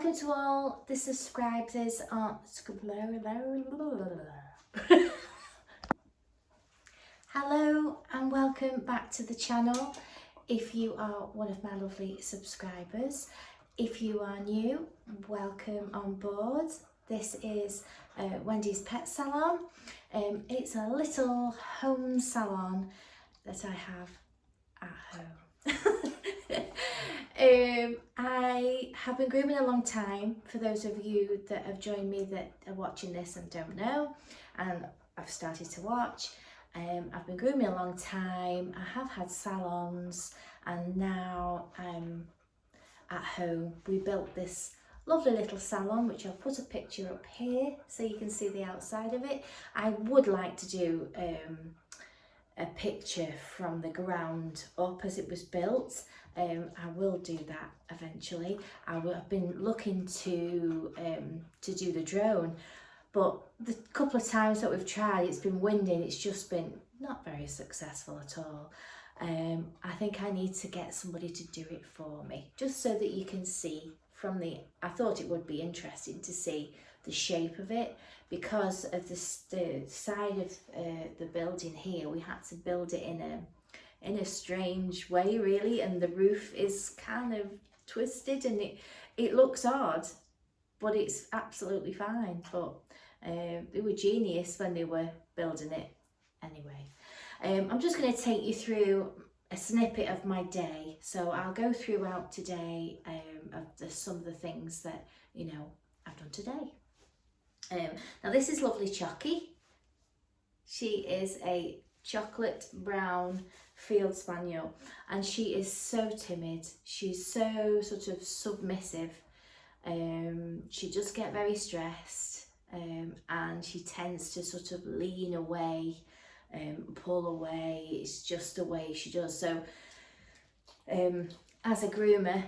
welcome to all the subscribers on hello and welcome back to the channel. If you are one of my lovely subscribers, if you are new, welcome on board. This is Wendy's Pet Salon. It's a little home salon that I have at home. I have been grooming a long time. For those of you that have joined me that are watching this and don't know, and I've started to watch, I've been grooming a long time. I have had salons, and now I'm at home. We built this lovely little salon, which I'll put a picture up here so you can see the outside of it. I would like to do a picture from the ground up as it was built. I will do that eventually. I've been looking to do the drone, but the couple of times that we've tried, it's been windy and it's just been not very successful at all. I think I need to get somebody to do it for me, just so that you can see from the, I thought it would be interesting to see the shape of it, because of the side of the building here. We had to build it in a strange way, really, and the roof is kind of twisted and it looks odd, but it's absolutely fine. But they were genius when they were building it anyway. I'm just going to take you through a snippet of my day. So I'll go throughout today of some of the things that, you know, I've done today. Now this is lovely Chucky. She is a chocolate brown field spaniel, and she is so timid. She's so sort of submissive. She does get very stressed, and she tends to sort of lean away, pull away. It's just the way she does. So as a groomer,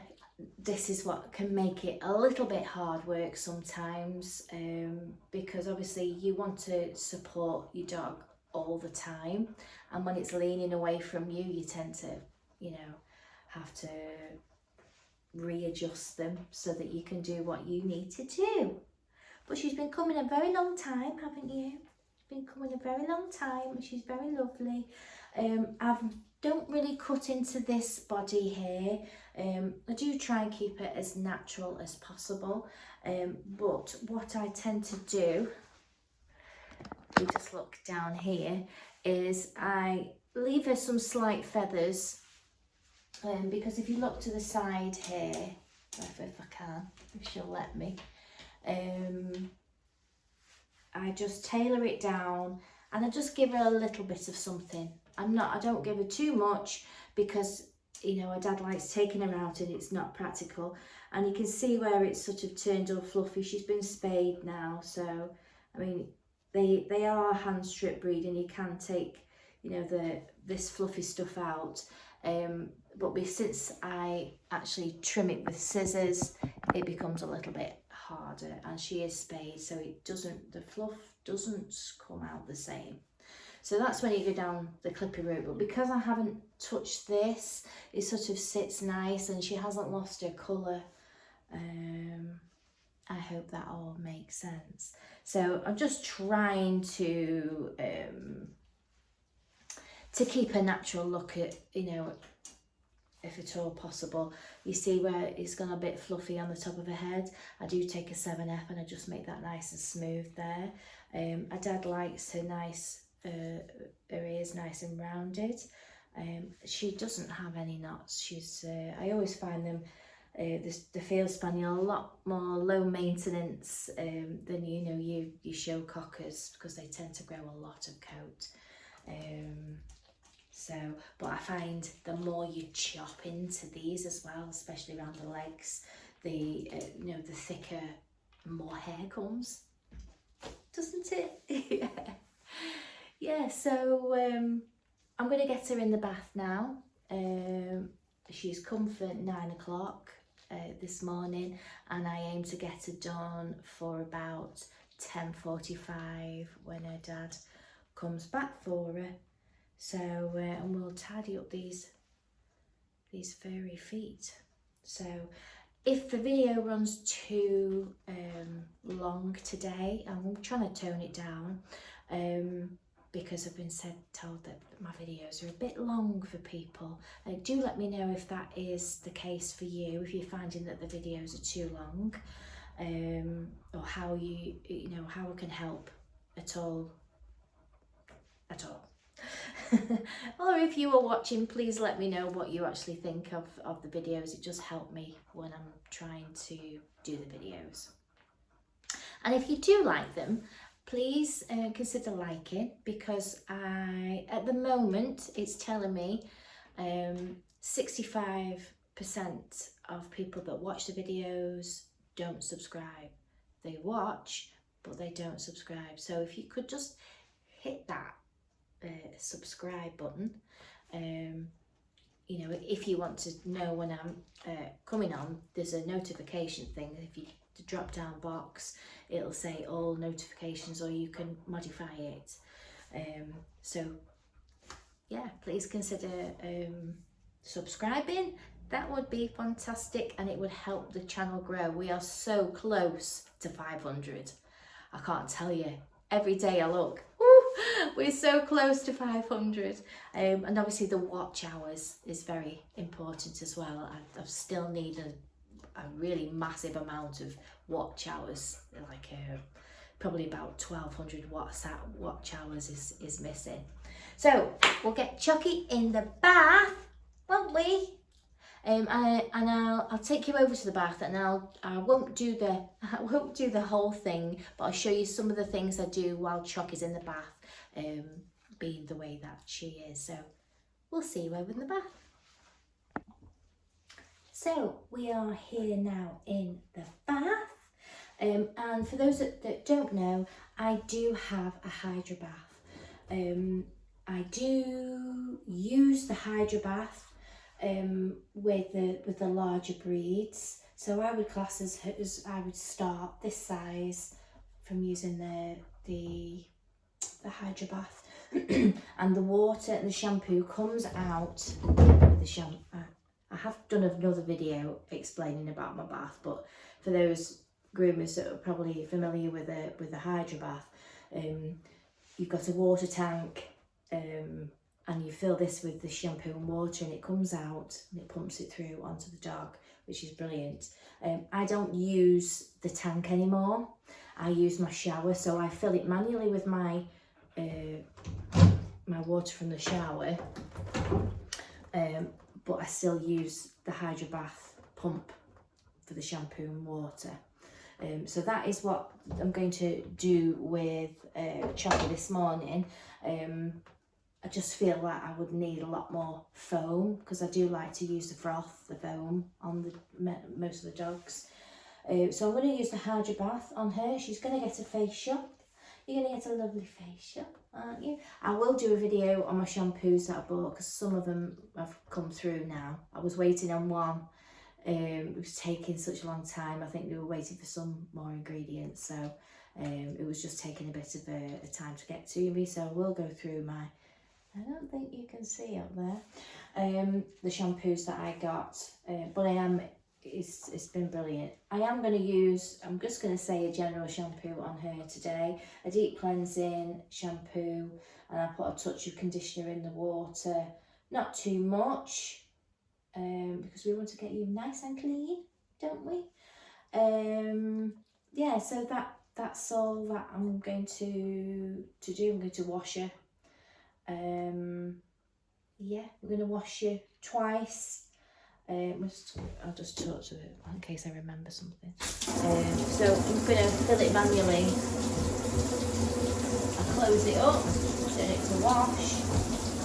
this is what can make it a little bit hard work sometimes, because obviously you want to support your dog all the time, and when it's leaning away from you, you tend to, you know, have to readjust them so that you can do what you need to do. But she's been coming a very long time, haven't you? She's been coming a very long time, and she's very lovely. I don't really cut into this body here. I do try and keep it as natural as possible, but what I tend to do, you just look down here, is I leave her some slight feathers, because if you look to the side here, if I can, if she'll let me, I just tailor it down and I just give her a little bit of something. I don't give her too much, because, you know, her dad likes taking her out and it's not practical, and you can see where it's sort of turned all fluffy. She's been spayed now, so I mean, they are hand strip breed, and you can take, you know, this fluffy stuff out, but since I actually trim it with scissors, it becomes a little bit harder, and she is spayed, so the fluff doesn't come out the same. So that's when you go down the clippy route. But because I haven't touched this, it sort of sits nice and she hasn't lost her colour. I hope that all makes sense. So I'm just trying to keep a natural look at, you know, if at all possible. You see where it's gone a bit fluffy on the top of her head? I do take a 7F and I just make that nice and smooth there. Her dad likes her nice, her ears nice and rounded. She doesn't have any knots. She's I always find them, the field spaniel, a lot more low maintenance than, you know, you show cockers, because they tend to grow a lot of coat. But I find the more you chop into these as well, especially around the legs, you know, the thicker, more hair comes, doesn't it? Yeah, so I'm going to get her in the bath now. She's come for 9 o'clock this morning, and I aim to get her done for about 10:45 when her dad comes back for her. So and we'll tidy up these furry feet. So If the video runs too long today, I'm trying to tone it down because I've been told that my videos are a bit long for people. Do let me know if that is the case for you, if you're finding that the videos are too long, or how how I can help at all. Or if you are watching, please let me know what you actually think of the videos. It does help me when I'm trying to do the videos. And if you do like them, please consider liking, because at the moment it's telling me 65% of people that watch the videos don't subscribe. They watch, but they don't subscribe. So if you could just hit that subscribe button, you know, if you want to know when I'm coming on, there's a notification thing. If you drop down box, it'll say all notifications, or you can modify it. So yeah, please consider subscribing. That would be fantastic, and it would help the channel grow. We are so close to 500. I can't tell you, every day I look, we're so close to 500, and obviously the watch hours is very important as well. I still need a really massive amount of watch hours, like probably about 1200 watch hours is missing. So we'll get Chucky in the bath, won't we? And I'll take you over to the bath, and I won't do the whole thing, but I'll show you some of the things I do while Chucky's in the bath, being the way that she is. So we'll see you over in the bath. So we are here now in the bath, and for those that don't know, I do have a hydro bath. I do use the hydro bath with the larger breeds. So I would class as I would start this size from using the hydro bath, and the water and the shampoo comes out with the shampoo. I have done another video explaining about my bath, but for those groomers that are probably familiar with the hydro bath, you've got a water tank, and you fill this with the shampoo and water, and it comes out and it pumps it through onto the dog, which is brilliant. I don't use the tank anymore. I use my shower, so I fill it manually with my my water from the shower, but I still use the hydro bath pump for the shampoo and water. So that is what I'm going to do with Chocci this morning. I just feel like I would need a lot more foam, because I do like to use the foam on most of the dogs. So I'm going to use the hydro bath on her. She's going to get a facial. You're going to get a lovely facial, aren't you? I will do a video on my shampoos that I bought, because some of them have come through now. I was waiting on one. It was taking such a long time. I think they were waiting for some more ingredients, so it was just taking a bit of a time to get to me. So we'll go through my, I don't think you can see up there, the shampoos that I got, but it's been brilliant. I am going to use, I'm just going to say a general shampoo on her today, a deep cleansing shampoo, and I put a touch of conditioner in the water, not too much, because we want to get you nice and clean, don't we? Yeah, so that's all that I'm going to do. I'm going to wash her. Yeah, we're going to wash you twice. I'll just touch it in case I remember something. So I'm going to fill it manually. I'll close it up, turn it to wash,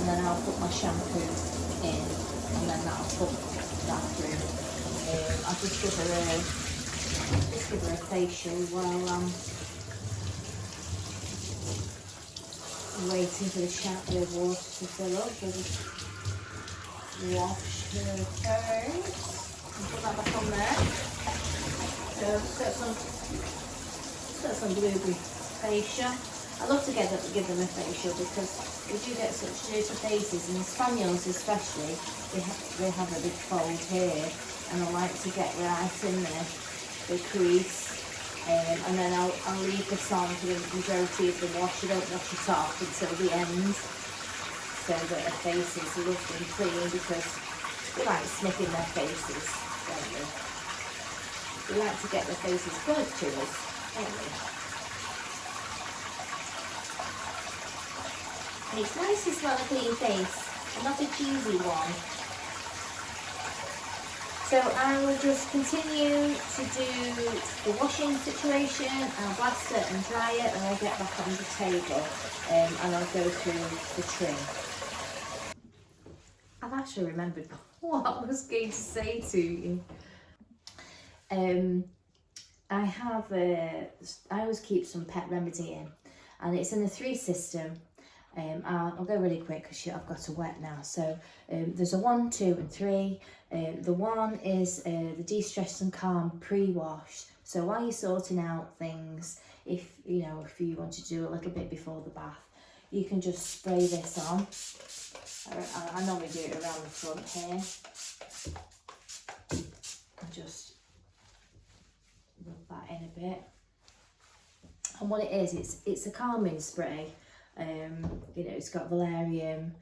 and then I'll put my shampoo in, and then that'll put that through. I'll just give her a facial while I'm waiting for the water to fill up. So just wash her first and put that back on there. So got some blueberry facial. I love to give them a facial, because we do get such dirty faces, and the Spaniels especially, they have a big fold here, and I like to get right in the crease. And then I'll leave this on for the majority of the wash. I don't wash it off until the end, so that the face is lovely and clean, because we like sniffing their faces, don't we? We like to get their faces close to us, don't we? And it's nice to smell a clean face, and not a cheesy one. So I will just continue to do the washing situation. I'll blast it and dry it, and I'll get back on the table, and I'll go through the trim. I've actually remembered what I was going to say to you. I always keep some pet remedy in, and it's in the 3 system. I'll go really quick because I've got to wet now. So there's a 1, 2 and 3. The 1 is the de-stress and calm pre-wash. So while you're sorting out things, if you want to do a little bit before the bath, you can just spray this on. I normally do it around the front here. And just rub that in a bit. And what it is, it's a calming spray. It's got valerian,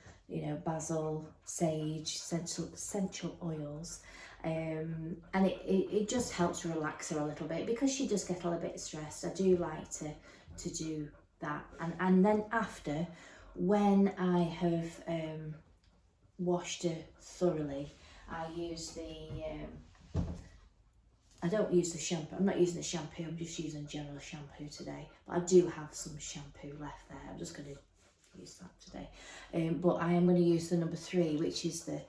basil, sage, essential oils, and it just helps relax her a little bit, because she does get a little bit stressed. I do like to do that, and then after, when I have washed her thoroughly, I use I don't use the shampoo. I'm not using the shampoo, I'm just using general shampoo today. But I do have some shampoo left there. I'm just going to use that today. But I am going to use the number 3, which is the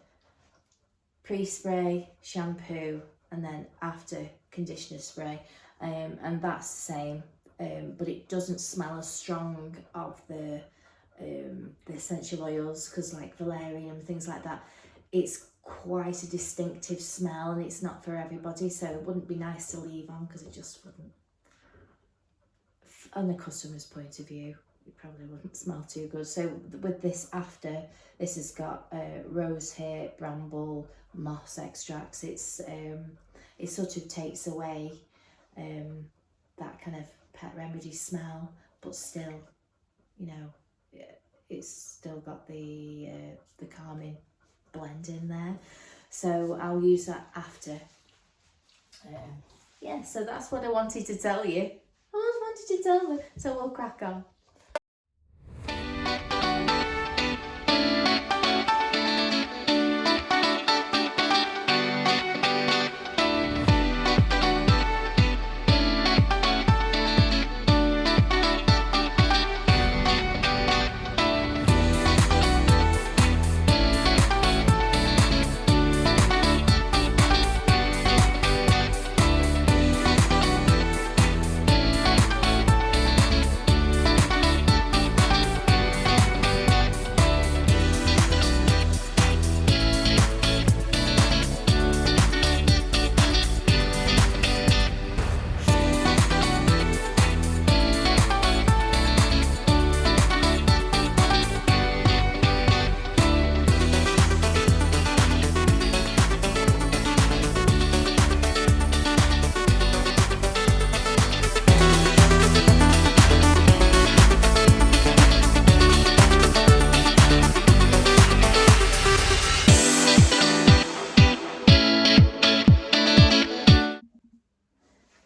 pre-spray shampoo and then after conditioner spray. And that's the same, but it doesn't smell as strong of the essential oils, because like valerian, things like that, it's quite a distinctive smell, and it's not for everybody, so it wouldn't be nice to leave on, because it just wouldn't, on the customer's point of view, it probably wouldn't smell too good. So with this after, this has got rose hip, bramble, moss extracts. It sort of takes away that kind of pet remedy smell, but still, it's still got the calming blend in there. So I'll use that after. Yeah, so that's what I wanted to tell you. I just wanted to tell you, so we'll crack on.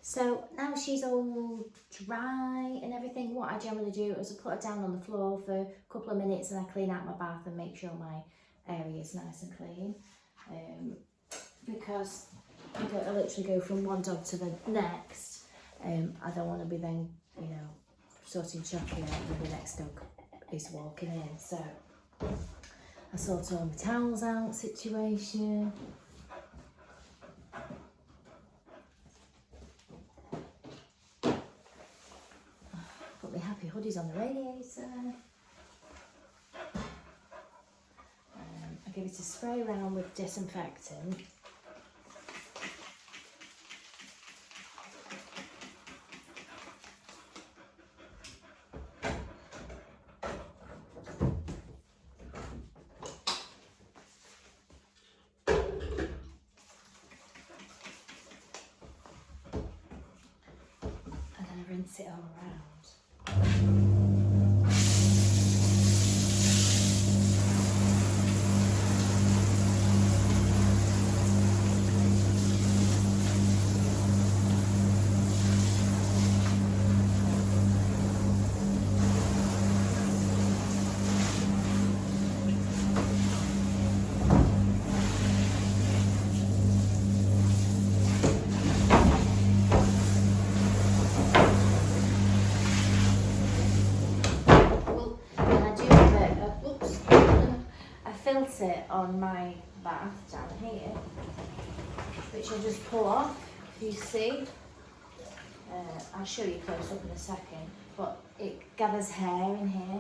So now she's all dry and everything, what I generally do is I put her down on the floor for a couple of minutes and I clean out my bath and make sure my area is nice and clean. Because I literally go from one dog to the next. I don't want to be then, sorting Chucky out when the next dog is walking in. So I sort all my towels out situation. Put my happy hoodies on the radiator. I give it a spray around with disinfectant. pat it all around. Filter on my bath down here, which I'll just pull off. If you see, I'll show you close up in a second, but it gathers hair in here.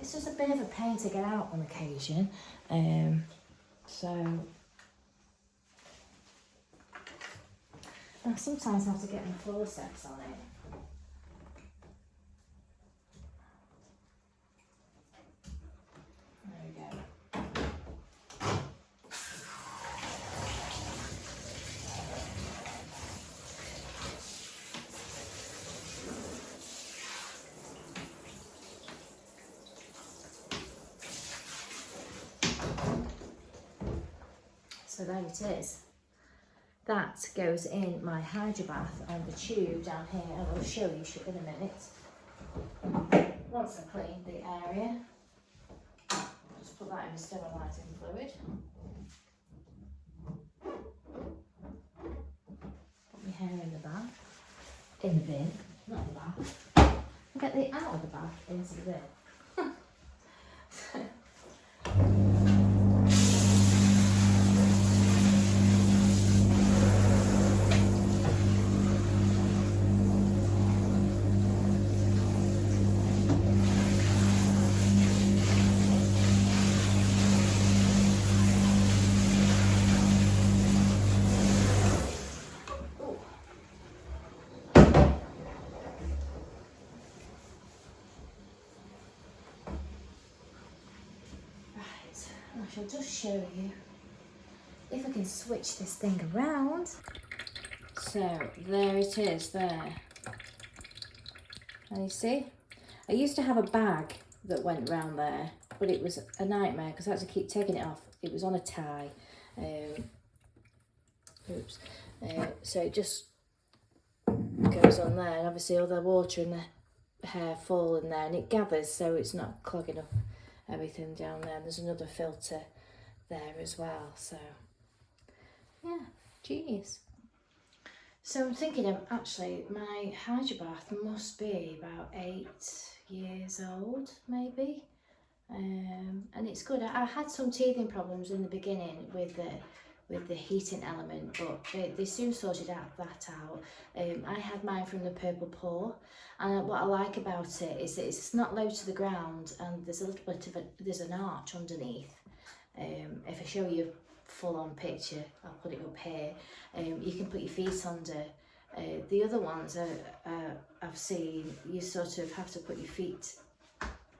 It's just a bit of a pain to get out on occasion, so I sometimes have to get my forceps on it. There we go. So there it is. That goes in my hydro bath on the tube down here, and I'll show you in a minute. Once I clean the area, I'll just put that in the sterilising fluid. Put my hair in the bath, in the bin, not the bath. And get the out of the bath into the bin. I shall just show you if I can switch this thing around. So there it is there. And you see, I used to have a bag that went round there, but it was a nightmare because I had to keep taking it off. It was on a tie. So it just goes on there, and obviously all the water and the hair fall in there, and it gathers, so it's not clogging up everything down there. There's another filter there as well, so yeah, genius. So I'm thinking of actually my hydro bath must be about 8 years old maybe, and it's good. I had some teething problems in the beginning with the heating element, but they soon sorted that out. I had mine from the Purple Paw, and what I like about it is that it's not low to the ground, and there's a little bit of there's an arch underneath. If I show you a full-on picture, I'll put it up here. You can put your feet under. The other ones I've seen, you sort of have to put your feet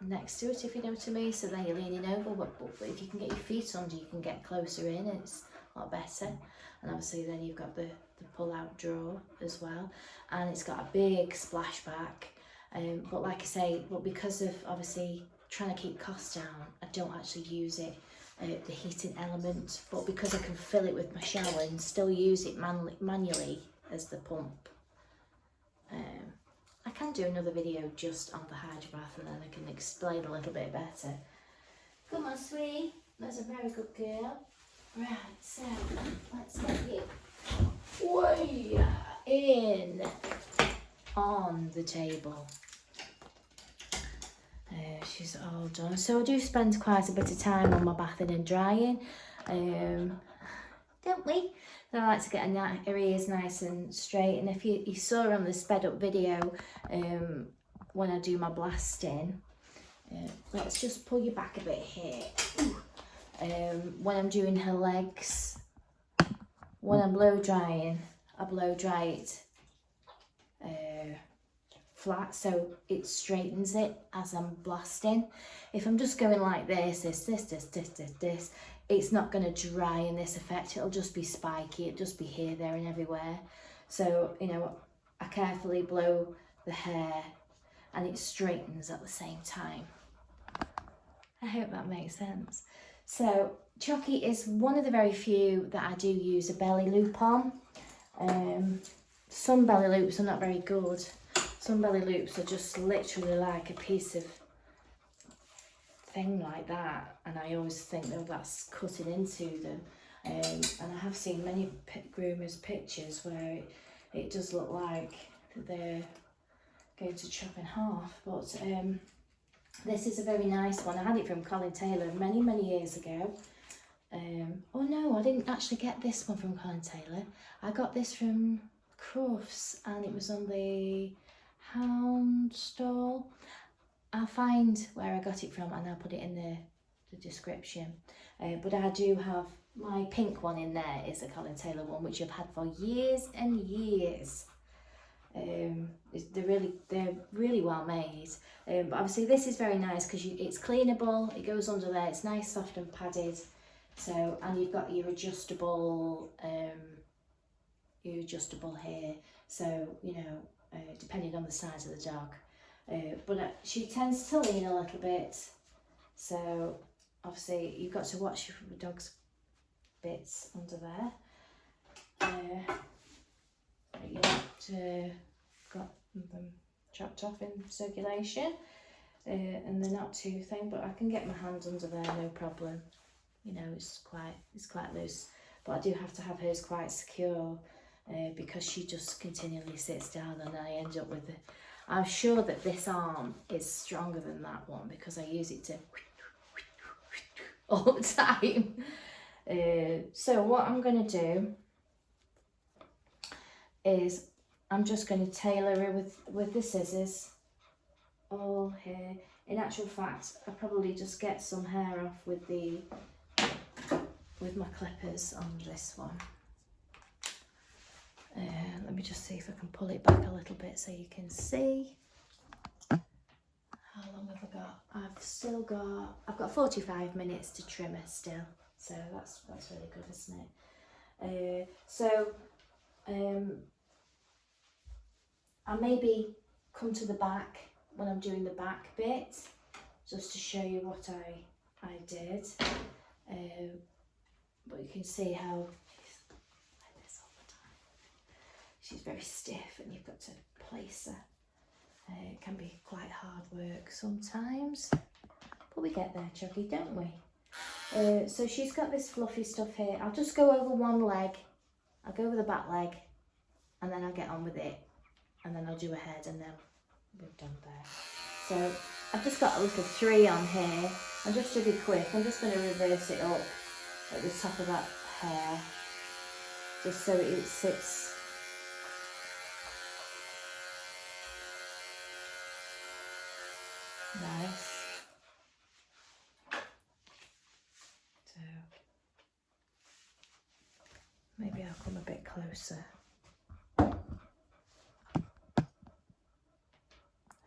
next to it, if you know what I mean. So then you're leaning over, but if you can get your feet under, you can get closer in, and it's a lot better. And obviously then you've got the pull-out drawer as well, and it's got a big splashback. But like I say, because of obviously trying to keep costs down, I don't actually use it, the heating element, but because I can fill it with my shower and still use it manually as the pump. I can do another video just on the hydro bath, and then I can explain a little bit better. Come on, sweetie, that's a very good girl. Right, so let's get you way in on the table. She's all done. So I do spend quite a bit of time on my bathing and drying, don't we? And I like to get her ears nice and straight. And if you saw on the sped up video, when I do my blasting, let's just pull you back a bit here. When I'm doing her legs, when I'm blow drying, I blow dry it flat, so it straightens it as I'm blasting. If I'm just going like this, it's not going to dry in this effect. It'll just be spiky. It'll just be here, there and everywhere. So, you know, I carefully blow the hair and it straightens at the same time. I hope that makes sense. So Chucky is one of the very few that I do use a belly loop on. Some belly loops are not very good. Some belly loops are just literally like a piece of thing like that, and I always think that that's cutting into them. And I have seen many groomers' pictures where it does look like they're going to chop in half, but this is a very nice one. I had it from Colin Taylor many years ago. Oh no, I didn't actually get this one from Colin Taylor. I got this from Crufts and it was on the Hound stall. I'll find where I got it from and I'll put it in the description. But I do have my pink one in there. Is a Colin Taylor one which I've had for years and years. They're really well made. But obviously this is very nice because it's cleanable. It goes under there. It's nice, soft and padded. So, and you've got your adjustable here. So, you know, depending on the size of the dog. But she tends to lean a little bit, so obviously you've got to watch the dog's bits under there. You haven't got them chopped off in circulation, and they're not too thin, but I can get my hands under there no problem. You know, it's quite loose, but I do have to have hers quite secure because she just continually sits down, and I end up with the. I'm sure that this arm is stronger than that one because I use it to all the time. So what I'm going to do is I'm just going to tailor it with the scissors all here. In actual fact, I probably just get some hair off with my clippers on this one. Let me just see if I can pull it back a little bit so you can see. How long have I got? I've got 45 minutes to trim her still, so that's really good, isn't it? I'll maybe come to the back when I'm doing the back bit, just to show you what I did. But you can see how she's very stiff and you've got to place her. It can be quite hard work sometimes, but we get there, Chucky, don't we? So she's got this fluffy stuff here. I'll just go over one leg. I'll go over the back leg and then I'll get on with it. And then I'll do a head and then we're done there. So I've just got a little 3 on here. And just to be quick, I'm just going to reverse it up at the top of that hair, just so it sits nice. So maybe I'll come a bit closer.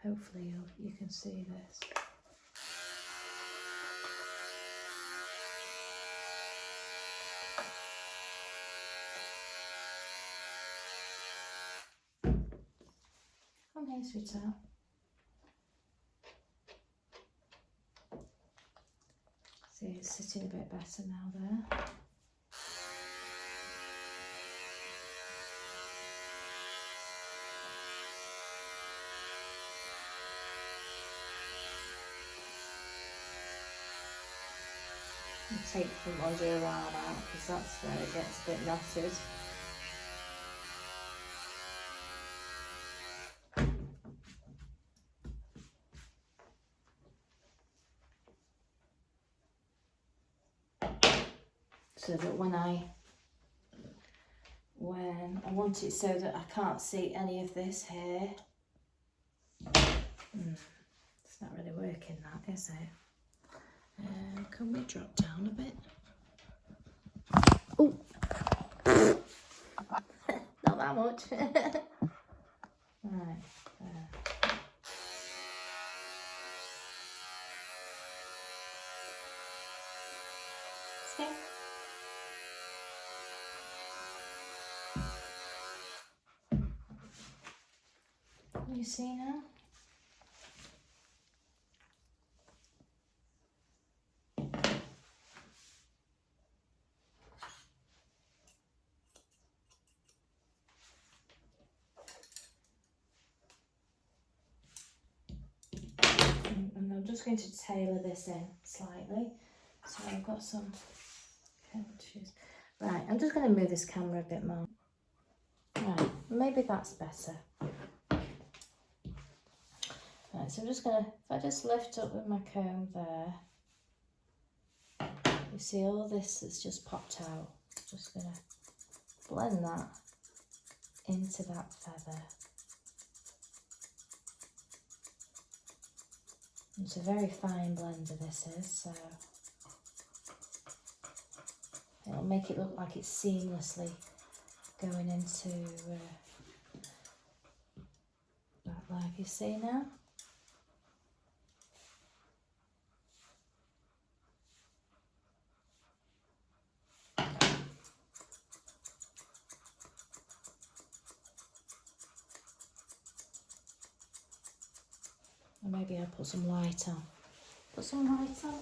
Hopefully you can see this. Okay, sweetheart. See, it's sitting a bit better now there. Take from under her arm out because that's where it gets a bit knotted. So that when I want it so that I can't see any of this hair. It's not really working, that, is it? Can we drop down a bit? Oh, not that much. Right, there. Stay. You see now? And I'm just going to tailor this in slightly. So I've got some Kenchiis. Right, I'm just going to move this camera a bit more. Right, maybe that's better. Right, so I'm just going to, if I just lift up with my comb there, you see all this that's just popped out. Just going to blend that into that feather. It's a very fine blender, this is, so it'll make it look like it's seamlessly going into that, like you see now. Or maybe I'll put some light on. Put some light on.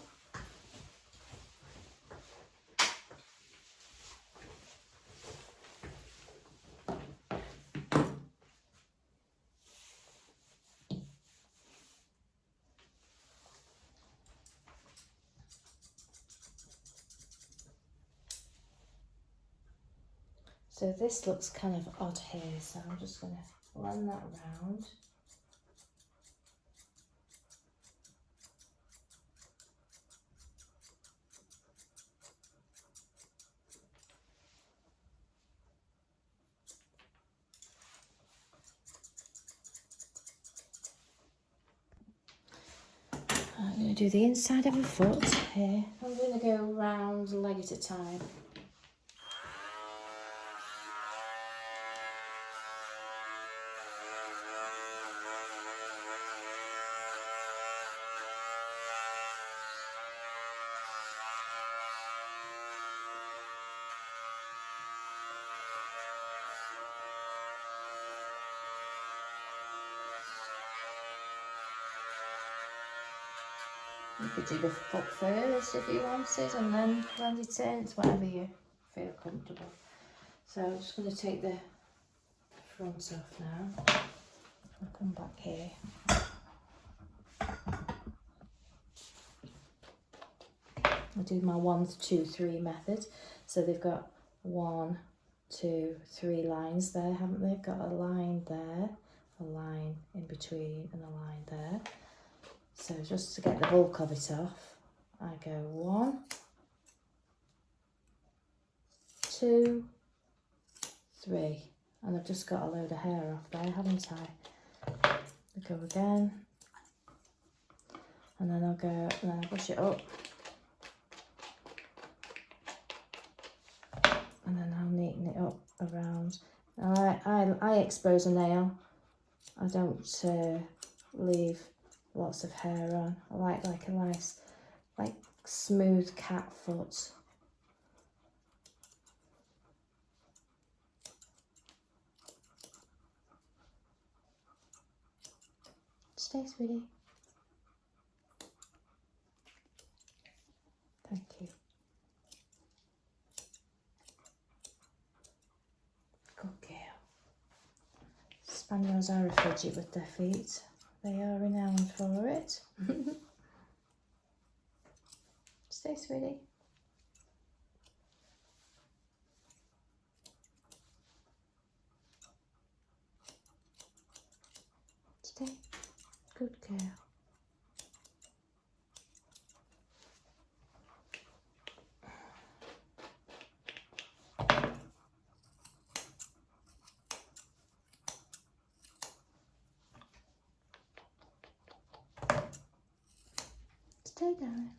So this looks kind of odd here, so I'm just going to blend that round. I'm going to do the inside of a foot here. I'm going to go round a leg at a time. You could do the foot first if you wanted and then blend it in. It's whatever you feel comfortable. So I'm just going to take the front off now. I'll come back here. I'll do my 1, 2, 3 method. So they've got 1, 2, 3 lines there, haven't they? Got a line there, a line in between and a line there. So just to get the bulk of it off, I go 1, 2, 3, and I've just got a load of hair off there, haven't I? I go again, and then I'll go, and then I'll brush it up, and then I'll neaten it up around. I expose a nail. I don't leave lots of hair on. I like a nice, like smooth cat foot. Stay, sweetie. Thank you. Good girl. Spaniels are a fidget with their feet. They are renowned for it. Stay, sweetie. Stay. Good girl. Stay, darling.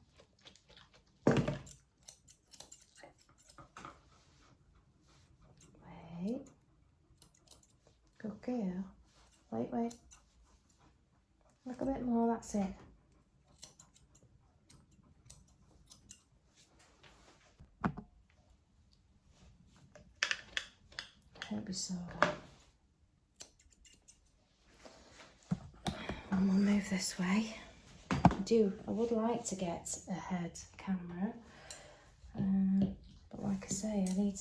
Wait. Good girl. Wait. Look a bit more, that's it. Don't be sorry. And we'll move this way. I would like to get a head camera, but like I say, I need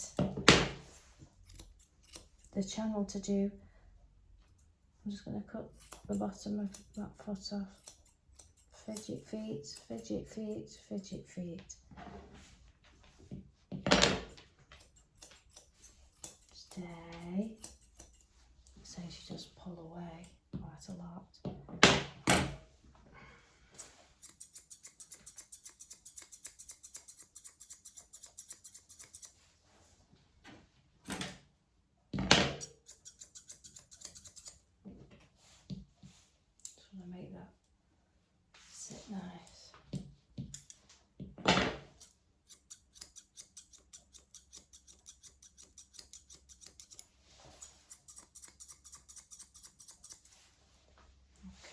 the channel to do. I'm just going to cut the bottom of that foot off. Fidget feet, fidget feet, fidget feet. Stay. So she just pull away quite a lot. Just want to make that sit nice.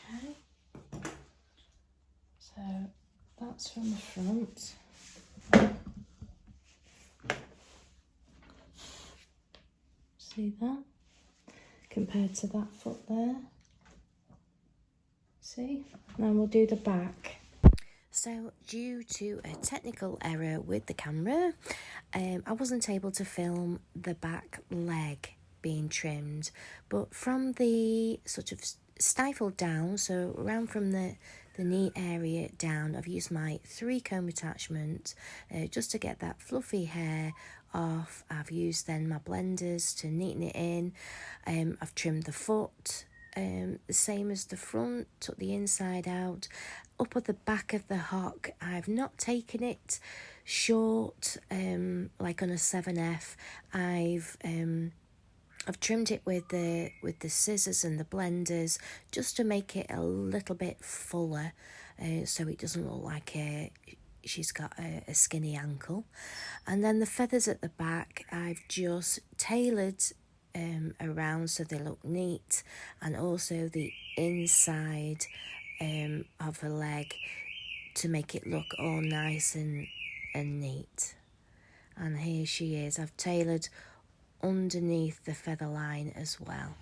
Okay, so that's from the front. See that? Compared to that foot there. See? Now we'll do the back. So due to a technical error with the camera, I wasn't able to film the back leg being trimmed, but from the sort of stifled down, so around from the knee area down, I've used my 3-comb attachment just to get that fluffy hair off. I've used then my blenders to neaten it in. I've trimmed the foot, the same as the front, took the inside out. Up at the back of the hock, I've not taken it short like on a 7F. I've trimmed it with the scissors and the blenders just to make it a little bit fuller, so it doesn't look like she's got a skinny ankle. And then the feathers at the back, I've just tailored around so they look neat, and also the inside of her leg to make it look all nice and neat. And here she is. I've tailored underneath the feather line as well.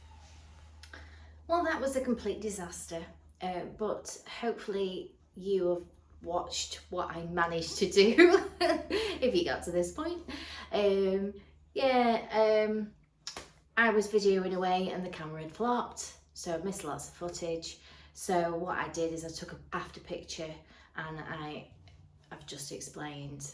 Well, that was a complete disaster, but hopefully you have watched what I managed to do if you got to this point. I was videoing away and the camera had flopped, so I missed lots of footage. So what I did is I took an after picture, and I've just explained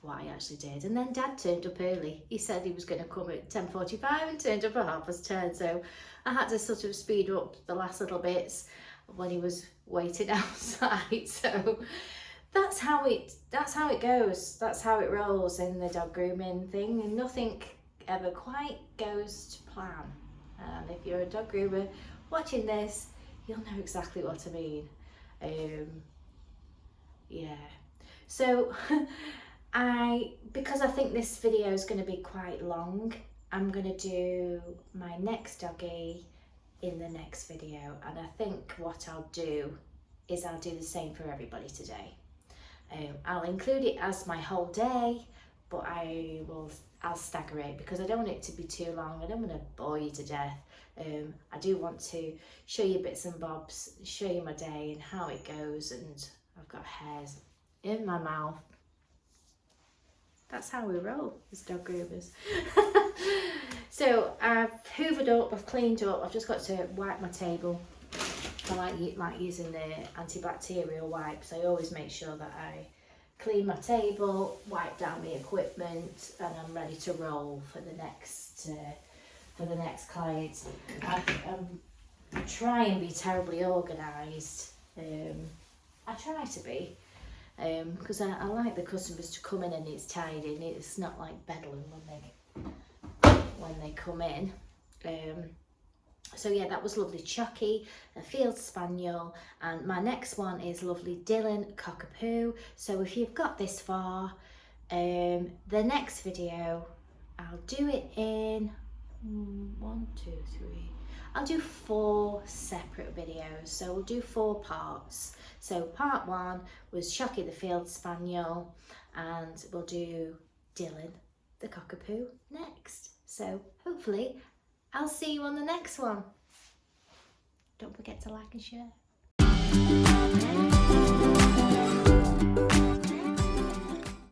what I actually did. And then Dad turned up early. He said he was going to come at 10:45 and turned up at 10:30. So I had to sort of speed up the last little bits when he was waiting outside. So that's how it goes. That's how it rolls in the dog grooming thing, and nothing ever quite goes to plan. And if you're a dog groomer watching this, you'll know exactly what I mean. Yeah. So because I think this video is going to be quite long, I'm going to do my next doggy in the next video, and I think what I'll do is I'll do the same for everybody today. I'll include it as my whole day, but I'll stagger it because I don't want it to be too long. I don't want to bore you to death. I do want to show you bits and bobs, show you my day and how it goes, and I've got hairs in my mouth. That's how we roll as dog groomers. So I've hoovered up, I've cleaned up, I've just got to wipe my table. I like using the antibacterial wipes. I always make sure that I clean my table, wipe down the equipment, and I'm ready to roll for the next client. I try and be terribly organised. I try to be, because I like the customers to come in and it's tidy, and it's not like bedlam when they come in. So yeah, that was lovely Chucky, a field spaniel, and my next one is lovely Dylan cockapoo. So if you've got this far, the next video I'll do it in 1, 2, 3. I'll do 4 separate videos, so we'll do 4 parts. So part 1 was Chocci the field spaniel, and we'll do Dylan the cockapoo next. So hopefully I'll see you on the next one. Don't forget to like and share.